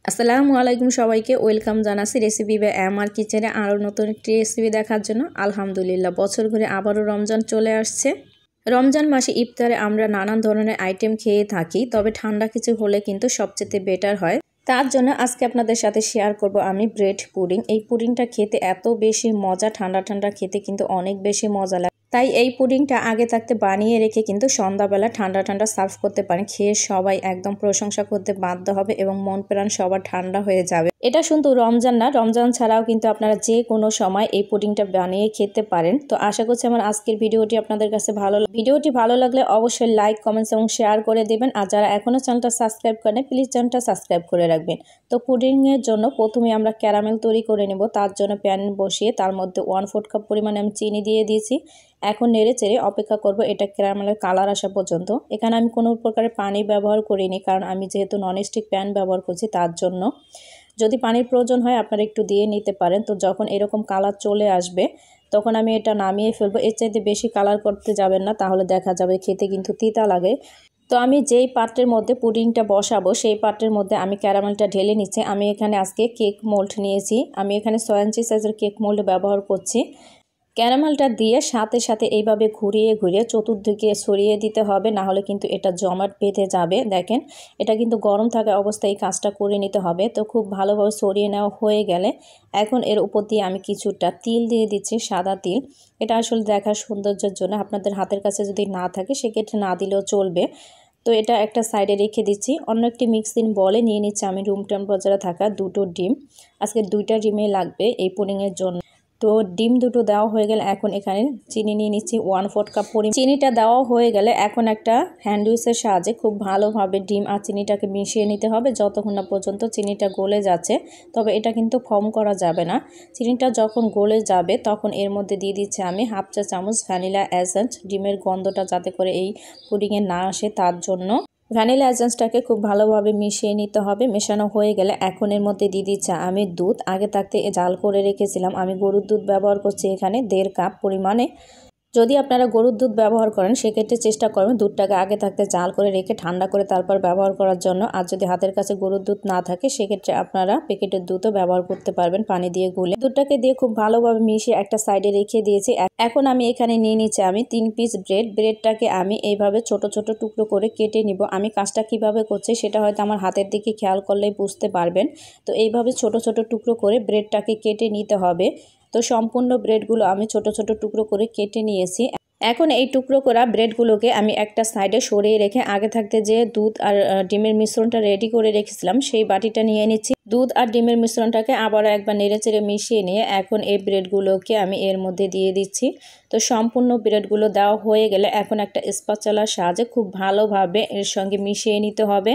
আসসালামু আলাইকুম সবাইকে ওয়েলকাম জানাচ্ছি রেসিপি বাই আমার কিচেনে আরও নতুন একটি রেসিপি দেখার জন্য। আলহামদুলিল্লাহ, বছর ঘুরে আবারও রমজান চলে আসছে। রমজান মাসে ইফতারে আমরা নানান ধরনের আইটেম খেয়ে থাকি, তবে ঠান্ডা কিছু হলে কিন্তু সবচেয়ে বেটার হয়। তার জন্য আজকে আপনাদের সাথে শেয়ার করব আমি ব্রেড পুডিং। এই পুডিংটা খেতে এত বেশি মজা, ঠান্ডা ঠান্ডা খেতে কিন্তু অনেক বেশি মজা লাগে। তাই এই পুডিংটা আগে থাকতে বানিয়ে রেখে কিন্তু সন্ধ্যাবেলা ঠান্ডা ঠান্ডা সার্ভ করতে পারেন। খেয়ে সবাই একদম প্রশংসা করতে বাধ্য হবে এবং মন প্রাণ সবার ঠান্ডা হয়ে যাবে। এটা শুধু রমজান না, রমজান ছাড়াও কিন্তু আপনারা যে কোনো সময় এই পুডিংটা বানিয়ে খেতে পারেন। তো আশা করছি আমার আজকের ভিডিওটি আপনাদের কাছে ভিডিওটি ভালো লাগলে অবশ্যই লাইক, কমেন্টস এবং শেয়ার করে দেবেন। আর যারা এখনও চ্যানেলটা সাবস্ক্রাইব করেন প্লিজ চ্যানেলটা সাবস্ক্রাইব করে রাখবেন। তো পুডিংয়ের জন্য প্রথমে আমরা ক্যারামেল তৈরি করে নেব। তার জন্য প্যান বসিয়ে তার মধ্যে 1/4 কাপ পরিমাণে আমি চিনি দিয়ে দিয়েছি। এখন নেড়ে চেড়ে অপেক্ষা করব এটা ক্যারামেলের কালার আসা পর্যন্ত। এখানে আমি কোনো প্রকারের পানি ব্যবহার করিনি, কারণ আমি যেহেতু ননস্টিক প্যান ব্যবহার করছি তার জন্য। যদি পানির প্রয়োজন হয় আপনারা একটু দিয়ে নিতে পারেন। তো যখন এরকম কালার চলে আসবে তখন আমি এটা নামিয়ে ফেলবো। এর চাইতে বেশি কালার করতে যাবেন না, তাহলে দেখা যাবে খেতে কিন্তু তিতা লাগে। তো আমি যেই পাত্রের মধ্যে পুডিংটা বসাবো সেই পাত্রের মধ্যে আমি ক্যারামেলটা ঢেলে নিচ্ছি। আমি এখানে আজকে কেক মোল্ড নিয়েছি। আমি এখানে 6 ইঞ্চি সাইজের কেক মোল্ড ব্যবহার করছি। ক্যারামেলটা দিয়ে সাথে সাথে এইভাবে ঘুরিয়ে ঘুরিয়ে চতুর্দিকে ছড়িয়ে দিতে হবে, না হলে কিন্তু এটা জমাট বেঁধে যাবে। দেখেন, এটা কিন্তু গরম থাকা অবস্থায় এই কাজটা করে নিতে হবে। তো খুব ভালোভাবে ছড়িয়ে নেওয়া হয়ে গেলে এখন এর উপর দিয়ে আমি কিছুটা তিল দিয়ে দিচ্ছি, সাদা তিল। এটা আসলে দেখার সৌন্দর্যের জন্য, আপনাদের হাতের কাছে যদি না থাকে সেক্ষেত্রে না দিলেও চলবে। তো এটা একটা সাইডে রেখে দিচ্ছি। অন্য একটি মিক্সিং বলে নিয়ে নিচ্ছি আমি রুম টেম্পারেচারে থাকা 2টো ডিম। আজকে 2টা ডিমই লাগবে এই পুডিংয়ের জন্য। তো ডিম দুটো দেওয়া হয়ে গেলে এখন এখানে চিনি নিয়ে নিচ্ছি 1/4 কাপ পরিমাণ। চিনিটা দেওয়া হয়ে গেলে এখন একটা হ্যান্ড উইচের সাহায্যে খুব ভালোভাবে ডিম আর চিনিটাকে মিশিয়ে নিতে হবে যতক্ষণ না পর্যন্ত চিনিটা গলে যাচ্ছে। তবে এটা কিন্তু ফর্ম করা যাবে না। চিনিটা যখন গলে যাবে তখন এর মধ্যে দিয়ে দিচ্ছি আমি 1/2 চা চামচ ভ্যানিলা এসেন্স। ডিমের গন্ধটা যাতে করে এই পুডিংয়ে না আসে তার জন্য ভ্যানিলা এসেন্সটাকে খুব ভালোভাবে মিশিয়ে নিতে হবে। মেশানো হয়ে গেলে এখন এর মধ্যে দিয়ে দিচ্ছি আমি দুধ। আগে থাকতে জাল করে রেখেছিলাম। আমি গরুর দুধ ব্যবহার করছি এখানে 1.5 কাপ পরিমাণে। যদি আপনারা গরুর দুধ ব্যবহার করেন সেক্ষেত্রে চেষ্টা করবেন দুধটাকে আগে থাকতে জাল করে রেখে ঠান্ডা করে তারপর ব্যবহার করার জন্য। আর যদি হাতের কাছে গরুর দুধ না থাকে সেক্ষেত্রে আপনারা প্যাকেটের দুধও ব্যবহার করতে পারবেন পানি দিয়ে গুলে। দুধটাকে দিয়ে খুব ভালোভাবে মিশিয়ে একটা সাইডে রেখে দিয়েছি। এখন আমি এখানে নিয়ে নিচ্ছি আমি 3 পিস ব্রেড। ব্রেডটাকে আমি এইভাবে ছোট ছোট টুকরো করে কেটে নিব। আমি কাজটা কিভাবে করছি সেটা হয়তো আমার হাতের দিকে খেয়াল করলেই বুঝতে পারবেন। তো এইভাবে ছোট ছোট টুকরো করে ব্রেডটাকে কেটে নিতে হবে। তো সম্পূর্ণ ব্রেডগুলো আমি ছোট ছোট টুকরো করে কেটে নিয়েছি। এখন এই টুকরো করা ব্রেডগুলোকে আমি একটা সাইডে সরিয়ে রেখে আগে থাকতে যে দুধ আর ডিমের মিশ্রণটা রেডি করে রেখেছিলাম সেই বাটিটা নিয়ে নিচ্ছি। দুধ আর ডিমের মিশ্রণটাকে আবারও একবার নেড়েচেড়ে মিশিয়ে নিয়ে এখন এই ব্রেডগুলোকে আমি এর মধ্যে দিয়ে দিচ্ছি। তো সম্পূর্ণ ব্রেডগুলো দেওয়া হয়ে গেলে এখন একটা স্প্যাচুলার সাহায্যে খুব ভালোভাবে এর সঙ্গে মিশিয়ে নিতে হবে।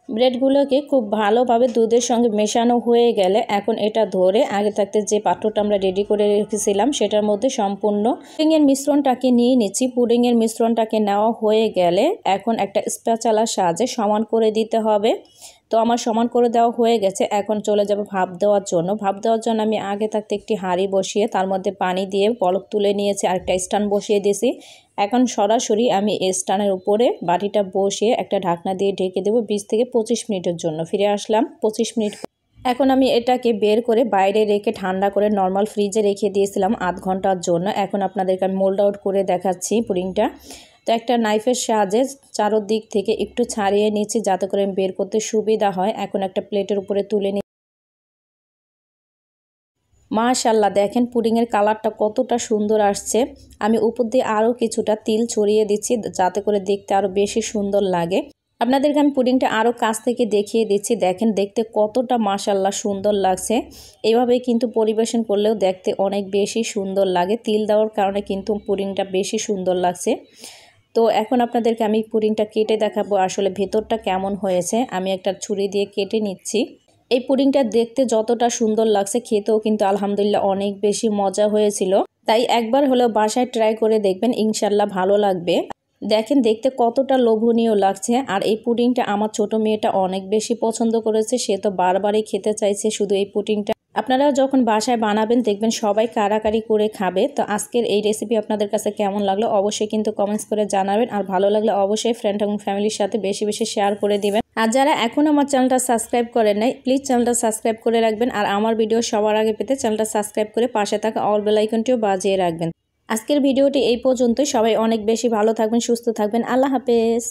ব্রেডগুলোকে খুব ভালোভাবে দুধের সঙ্গে মেশানো হয়ে গেলে এখন এটা ধরে আগে থাকতে যে পাত্রটা আমরা রেডি করে রেখেছিলাম সেটার মধ্যে সম্পূর্ণ পুডিংয়ের মিশ্রণটাকে নিয়ে নিচ্ছি। পুডিংয়ের মিশ্রণটাকে নেওয়া হয়ে গেলে এখন একটা স্প্যাচুলার সাহায্যে সমান করে দিতে হবে। তো আমার সমান করে দেওয়া হয়ে গেছে। এখন চলে যাব ভাপ দেওয়ার জন্য। ভাপ দেওয়ার জন্য আমি আগে থাকতে একটি হাঁড়ি বসিয়ে তার মধ্যে পানি দিয়ে বলক তুলে নিয়েছি, আর একটা স্ট্যান্ড বসিয়ে দিয়েছি। এখন সরাসরি আমি এই স্ট্যান্ডের উপরে বাটিটা বসিয়ে একটা ঢাকনা দিয়ে ঢেকে দেবো 20 থেকে 25 মিনিটের জন্য। ফিরে আসলাম 25 মিনিট। এখন আমি এটাকে বের করে বাইরে রেখে ঠান্ডা করে নর্মাল ফ্রিজে রেখে দিয়েছিলাম আধ ঘন্টার জন্য। এখন আপনাদেরকে আমি মোল্ড আউট করে দেখাচ্ছি পুডিংটা। তো একটা নাইফের সাহায্যে চারোদিক থেকে একটু ছাড়িয়ে নিচ্ছি যাতে করে বের করতে সুবিধা হয়। এখন একটা প্লেটের উপরে তুলে নিই। মাশাআল্লাহ, দেখেন পুডিংয়ের কালারটা কতটা সুন্দর আসছে। আমি উপর দিয়ে আরও কিছুটা তিল ছড়িয়ে দিচ্ছি যাতে করে দেখতে আরও বেশি সুন্দর লাগে। আপনাদেরকে আমি পুডিংটা আরও কাছ থেকে দেখিয়ে দিচ্ছি। দেখেন দেখতে কতটা মাশাআল্লাহ সুন্দর লাগছে। এইভাবে কিন্তু পরিবেশন করলেও দেখতে অনেক বেশি সুন্দর লাগে। তিল দেওয়ার কারণে কিন্তু পুডিংটা বেশি সুন্দর লাগছে। তো এখন আপনাদেরকে আমি পুডিংটা কেটে দেখাবো আসলে ভেতরটা কেমন হয়েছে। আমি একটা ছুরি দিয়ে কেটে নিচ্ছি। এই পুডিংটা দেখতে যতটা সুন্দর লাগছে খেতেও কিন্তু আলহামদুলিল্লাহ অনেক বেশি মজা হয়েছিল। তাই একবার হলেও বাসায় ট্রাই করে দেখবেন, ইনশাল্লাহ ভালো লাগবে। দেখেন দেখতে কতটা লোভনীয় লাগছে। আর এই পুডিংটা আমার ছোট মেয়েটা অনেক বেশি পছন্দ করেছে। সে তো বারবারই খেতে চাইছে শুধু এই পুডিংটা। আপনারা যখন বাসায় বানাবেন দেখবেন সবাই কারাকারি করে খাবে। তো আজকের এই রেসিপি আপনাদের কাছে কেমন লাগলো অবশ্যই কিন্তু কমেন্টস করে জানাবেন, আর ভালো লাগলে অবশ্যই ফ্রেন্ড এবং ফ্যামিলির সাথে বেশি বেশি শেয়ার করে দিবেন। আর যারা এখন আমার চ্যানেলটা সাবস্ক্রাইব করেন নাই প্লিজ চ্যানেলটা সাবস্ক্রাইব করে রাখবেন, আর আমার ভিডিও সবার আগে পেতে চ্যানেলটা সাবস্ক্রাইব করে পাশে থাকা অল বেল আইকনটিও বাজিয়ে রাখবেন। আজকের ভিডিওটি এই পর্যন্তই। সবাই অনেক বেশি ভালো থাকবেন, সুস্থ থাকবেন। আল্লাহ হাফেজ।